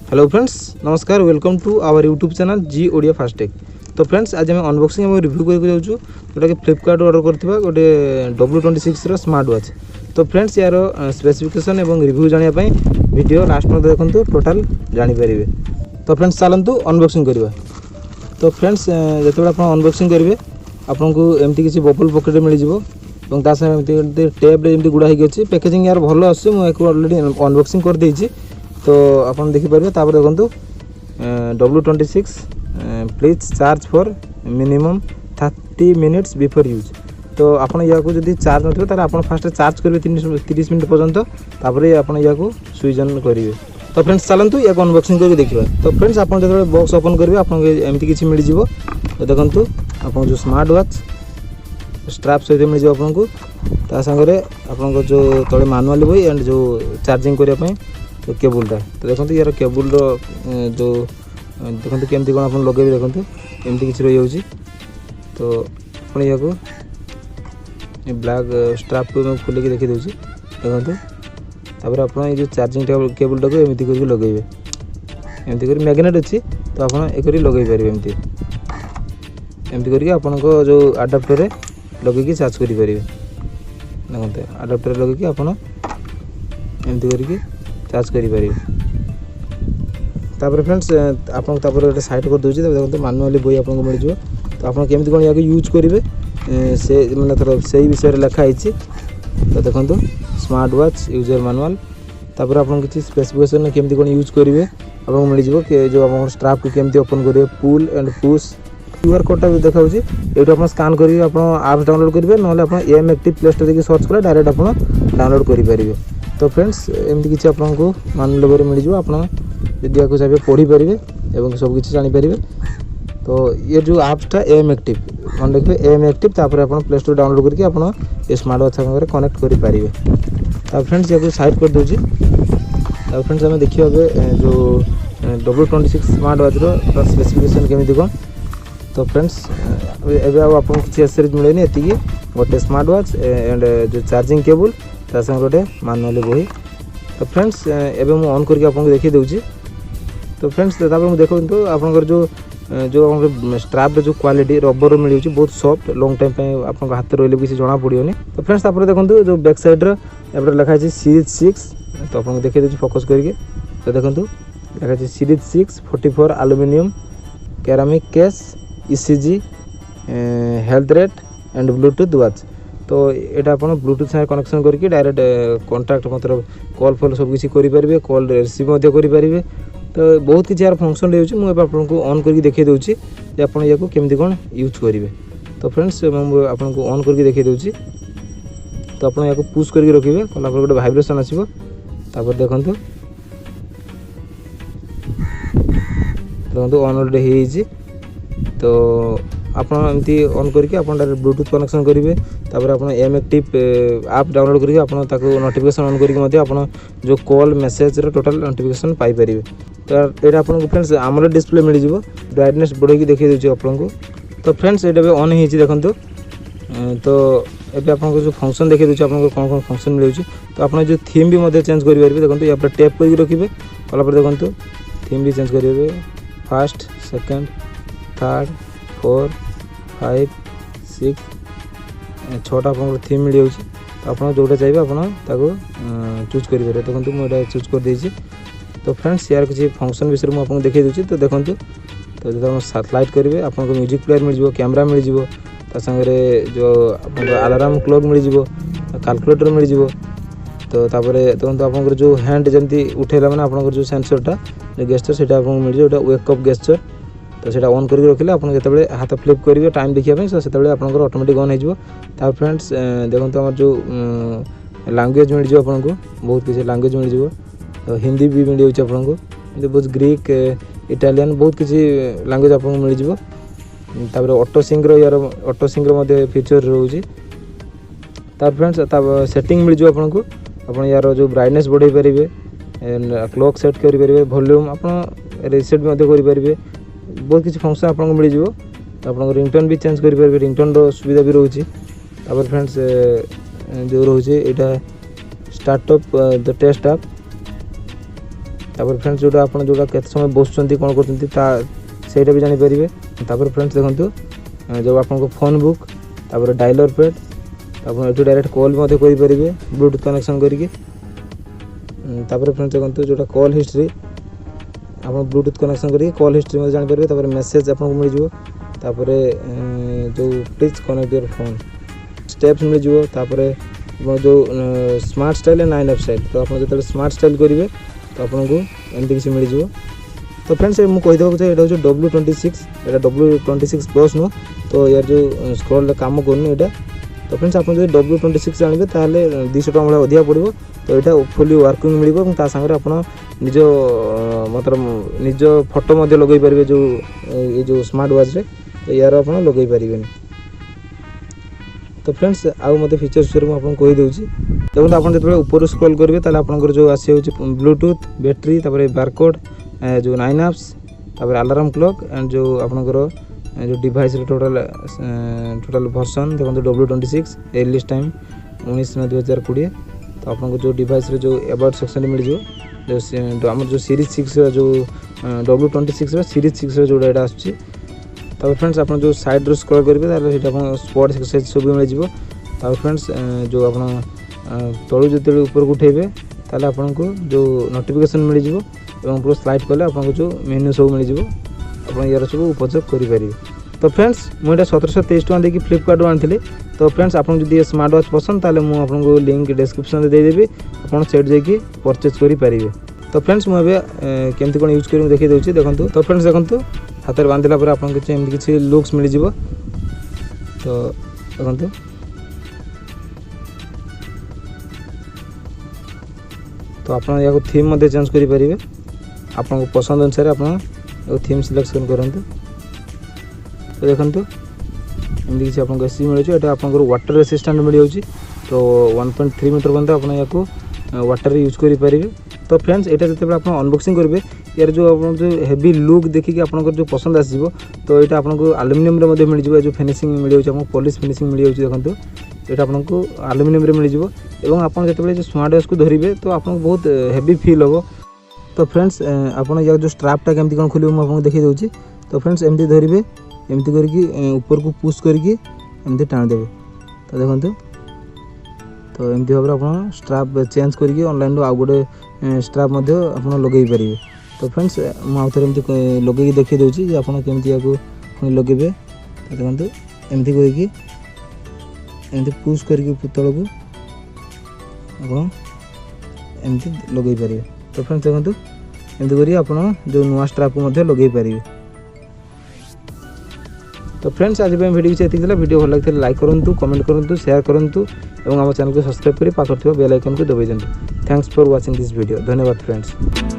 Hello friends, नमस्कार। Welcome to our YouTube channel जी Odia FASTag. तो फ्रेंड्स आज आम अनबॉक्सिंग और रिव्यू करके जाऊँ जोटा कि फ्लिपकार्ट ऑर्डर करथिबा गोटे W26 रो स्मार्ट वॉच। तो फ्रेंड्स यार स्पेसिफिकेशन और रिव्यू जानिया पई वीडियो लास्ट में देखंतु टोटल जानि परिबे। तो फ्रेंड्स चलंतु अनबॉक्सिंग करबा। तो फ्रेंड्स जेतेबेला आपण अनबॉक्सिंग करिवे आपनको एमती किसी बबल पॉकेट मिल जिवो এবং ତା ସାଙ୍ଗେ ଏମିତି ଟେପ୍ରେ ଯେମିତି ଗୁଡ଼ା ହେଇକି ଅଛି। ପ୍ୟାକେଜିଂ ୟାର ଭଲ ଆସୁଛି। ମୁଁ ଏକୁ ଅଲରେଡ଼ି ଅନବକ୍ସିଂ କରିଦେଇଛି, ତ ଆପଣ ଦେଖିପାରିବେ। ତାପରେ ଦେଖନ୍ତୁ W26 please charge for minimum 30 minutes before use. ତ ଆପଣ ୟାକୁ ଯଦି ଚାର୍ଜ ନଥିବ ତାହେଲେ ଆପଣ ଫାଷ୍ଟ ଚାର୍ଜ କରିବେ 30 ମିନିଟ୍ ପର୍ଯ୍ୟନ୍ତ, ତାପରେ ଆପଣ ୟାକୁ ସୁଇଚ୍ ଅନ୍ କରିବେ। ତ ଫ୍ରେଣ୍ଡସ୍ ଚାଲନ୍ତୁ ୟାକୁ ଅନବକ୍ସିଂ କରିକି ଦେଖିବା। ତ ଫ୍ରେଣ୍ଡସ୍ ଆପଣ ଯେତେବେଳେ ବକ୍ସ ଓପନ୍ କରିବେ ଆପଣଙ୍କୁ ଏମିତି କିଛି ମିଳିଯିବ। ତ ଦେଖନ୍ତୁ ଆପଣ ଯେଉଁ ସ୍ମାର୍ଟ ୱାଚ୍ स्ट्राप सहित मिल जाए आपको। ता सागरे आपन जो तले मैनुअल बॉय एंड जो चार्जिंग करने जो केबुलटा। तो देखो यार केबुल जो देखो केमती कौन आप लगे देखो एमती किसी रही जाऊँगी। तो आप ब्लैक स्ट्राप को मैं खोलिक देखी दूसरी देखो। तापर आप जो चार्जिंग केबुलटा को एमती करके लगे एमती कर मैग्नेट अच्छी। तो आप लगे पारे एमती एमती करके आपन जो आडाप्टर लगे चार्ज करेंगे। देखते आडाप्टर लगे आप एमती करके चार्ज करेंगे। तापर फ्रेंड्स आपको गोटे साइड कर दूसरी। देखो मैनुअली बॉय आपको मिल जाए। तो आप केमती कौन या यूज करेंगे से मैंने थोड़ा से विषय लिखाई। तो देखो स्मार्ट वॉच यूजर मैनुअल। तापर आप किसी स्पेसिफिकेशन केमती कौन यूज करेंगे आपको मिल जाए कि जो आप स्ट्राप को केमती ओपन करेंगे पुल एंड पुश। क्यूआर कोडटा भी देखा ये आप स्कान करेंगे आप आप्स डाउनलोड करेंगे ना एम एक्टिव प्ले स्टोर देखिए सर्च कले डायरेक्ट आप डाउनलोड करेंगे। तो फ्रेंड्स एमती किसी आपको मान लोगों मिल जाए। आप यदि चाहिए पढ़ी पारे और सबकि जानीपारे। तो ये जो आप्सटा एम एक्टिव मन रखिए एम एक्टिव। तापर आप प्ले स्टोर डाउनलोड करके आप स्मार्ट वॉच सागर कनेक्ट करेंगे। तब फ्रेंड्स या साइड कर दूसरी। तब फ्रेंड्स आम देखिए जो W26 स्मार्ट वॉच स्पेसिफिकेशन केमी कौन। तो फ्रेंड्स एबे आपको किसी एसेसरीज मिलेनी एति गोटे स्मार्ट वॉच एंड जो चार्जिंग केबल ता संग गोटे मैनुअल बॉय। तो फ्रेंड्स एबे मु ऑन करके आपको देखि दउची। तो फ्रेंड्स तापर मु देखो तो आपनकर जो स्ट्राप जो क्वालिटी रबर मिल जाउची बहुत सॉफ्ट लॉन्ग टाइम पे आपन हाथ रहले किसी जाना पड़ियोनी। तो फ्रेंड्स तापर देखो जो बैक साइड रे एबे लिखा है सीरीज 6। तो आपन देखि दउची फोकस करके। तो देखो लिखा है series 6 44 aluminium ceramic case ECG health rate and Bluetooth watch. तो यहाँ आप ब्लूटूथ साथ कनेक्शन करके डायरेक्ट कॉन्टैक्ट मतलब कॉल फॉल सब किसी करेंगे, कॉल रिसीव करेंगे। तो बहुत किसी यार फंक्शन रही है। मुझे आपको ऑन करके देखी दूसरी आप केमती कौन यूज करेंगे। तो फ्रेंड्स मुझे आपको ऑन करके देखी दूसरी। तो आप पुश करके रखिए कला गोटे भाइब्रेशन आसो। तापर देखो देखो ऑन ऑलरेडी। तो आप एमती ऑन करके आप डायरेक्ट ब्लूटूथ कनेक्शन करेंगे। तापर आप एम एक्टिव आप डाउनलोड करके आप नोटिफिकेशन ऑन करके आप जो call message total notification Piper. तो यहाँ आपको फ्रेंड्स आमोलेड डिस्प्ले मिल जाए। ब्राइटनेस बढ़ाई देखी दूसरी आपको। तो फ्रेंड्स ये ऑन हो देखो। तो ये आपको जो फंक्शन देखी दूसरी आपको कौन कौन फंक्शन मिल जाए। तो आप जो थीम भी चेंज करेंगे। देखो यहाँ पर टैप करके रखिए कलापर देखो थीम भी चेंज करेंगे। फर्स्ट सेकेंड थर्ड 4 5 6 6टा आप थीम मिल जाऊँगी। तो आप जोटा चाहिए आप चूज करेंगे। देखो मुझे चूज कर देती। तो फ्रेंड्स यार किसी फंक्शन विषय मुझे आपको देखी दूसरी। तो देखो तो जो सैटेलाइट करेंगे आपको म्यूजिक प्लेयर मिल जाए, कैमरा मिल जाए, सागरे जो अलार्म क्लॉक मिल जाए, कैलकुलेटर मिल जाए। तो देखो आप जो हैंड जमी उठेला मैंने आप जो सेंसरटा जो गेस्चर से मिल जाए वेकअप गेस्चर। तो सीटा ऑन करके रखिले आप जो हाथ फ्लिप करेंगे टाइम देखिए से आपंकर ऑटोमेटिक ऑन हो। फ्रेंड्स देखो आम जो लैंग्वेज मिल जाए आपको बहुत किसी लैंग्वेज मिल जाए। तो हिंदी भी मिल जाए आपको बहुत ग्रीक इटालियन बहुत किसी लैंग्वेज आपको मिल जाए। तापर ऑटो सिंक्रो यार ऑटो सिंक्रो फीचर रोचे। तापर फ्रेंड्स सेटिंग मिल जाए आपको आप यार जो ब्राइटनेस बढ़ाई पारे क्लॉक सेट करेंगे वॉल्यूम आप रिसेट भी करेंगे। बहुत किसी फंक्शन आपको मिल जाए। तो आप रिंगटोन भी चेंज करेंगे। रिंगटोन सुविधा भी रोचे। तापर फ्रेंड्स जो रोचे यहाँ स्टार्टअप द टेस्ट आप तापर फ्रेंड्स जोटा आप जोटा केते समय बसुंती कोन करचंती ता सेटा भी जानि परिबे। तापर फ्रेंड्स देखंतु जो आपनको फोन बुक तापर डायलर पैड तापर एटू डायरेक्ट कॉल मध्ये करि परिबे ब्लूटूथ कनेक्शन करिके। तापर फ्रेंड्स देखंतु जोटा कॉल हिस्ट्री आप ब्लूटूथ कनेक्शन करिके कॉल हिस्ट्री मध्ये जानि परिबे। तापर मेसेज आपनको मिल जिवो। तापर जो please connect your phone steps मिल जिवो। तापर जो स्मार्ट स्टाइल 9 स्टाइल तो आप जो स्मार्ट स्टाइल करेंगे तो आपको एमती किसी मिल जाव। तो फ्रेंड्स मुझे कहीदेक चाहिए यहाँ हूँ W26 यहाँ W26 प्लस नुह तो यार जो स्क्रॉल काम करनी यहाँ। तो फ्रेंड्स आप जो W26 जानवे ताहले 200 टका भाई अधिक पड़ो। तो यहाँ फुली वर्किंग मिल सागर आप निज मतलब निज फोटो लगे पारे जो ये जो स्मार्ट वॉच रे तो यार आप लगे पारे। तो फ्रेंड्स आउ मत फीचर्स विषय मुझे कही दूसरी देखो आप जो ऊपर स्क्रॉल करेंगे ताले आपनकर जो आसी हो ब्लूटूथ बैटरी तापर बारकोड जो 9 एप्स तापर अलार्म क्लॉक एंड जो आपनकर जो डिवाइस टोटल वर्जन देखो W26 रिलीज टाइम 19/2020। तो आपको जो डिवाइस जो अबाउट सेक्शन मिल जो आम जो सीरीज 6 जो W26 सीरीज 6 जोड़ा आसूँ। तब फ्रेंड्स आप जो साइड स्क्रॉल करेंगे स्पॉट एक्सरसाइज सब मिल जाए। फ्रेंड्स जो आप तलू जो ऊपर को उठेबे ताले आपको जो नोटिफिकेशन मिल जाए पूरा स्लाइड कले आपको जो मेन्यू सब मिल जाए आप यार सब उपयोग करेंगे। तो फ्रेंड्स मुझे 1723 टका देकी फ्लिपकार्ट आनी। तो फ्रेंड्स आपको जब स्मार्ट वॉच पसंद ताले मुझे आपको लिंक डिस्क्रिप्शन में देदेवी आप सेट जाकि परचेज करेंगे। तो फ्रेंड्स मुझे केमती कौन यूज कर देखी दूसरी देखो। तो फ्रेंड्स देखो हाथ में बांधला पर आपको किसी लुक्स मिल जाए। तो देखो तो आप थीम चेंज करेंगे आपको पसंद अनुसार आप थीम सिलेक्शन करूँ। तो देखो एमती किसी आपको एसी मिले ये आपको वाटर रेसिस्टेंट मिल जाऊँगी। तो 1.3 मीटर पर्यंत आप वाटर यूज करेंगे। तो फ्रेंड्स यहाँ जो आप अनबॉक्सिंग करेंगे यार जो आप जो हेवी लुक देखिए आपको जो पसंद आसो तो यहाँ आपको आलुमिनियम मिल जाए जो फिनिशिंग मिल जाऊँ पॉलिश फिनिशिंग मिल जाऊँ। देखो यहाँ आपको आलुमिनियम मिल जाए और आप जो स्मार्ट वॉच को धरवे तो आपको बहुत हेवी फील हम। तो फ्रेंड्स आप जो स्ट्रापटा केमती कौन खोल मुझे देखी दूसरी। तो फ्रेंड्स एमती धरवे एमती करके ऊपर को पुश करके एमती टाण देवे। तो देखो तो एमती भाव आप स्ट्राप चेंज करके ऑनलाइन आउ गोटे स्ट्राप आप लगे पारे। तो फ्रेंड्स मुझे एमती लगे देखी दूसरी आप केमती या लगे। तो देखो एमती करके एमती पुश करके तल को आप एमती लगे पारे। तो फ्रेंड्स देखो एमती करी आप जो नुआ स्ट्राप को लगे पारे। तो फ्रेंड्स आज वीडियो से ये वीडियो भल लगे लाइक करूँ कमेंट करूँ शेयर करूँ और आम चैनल को सब्सक्राइब कर पाखर बेल आइकन को दबाई दिंतु। Thanks for watching this video. धन्यवाद फ्रेंड्स।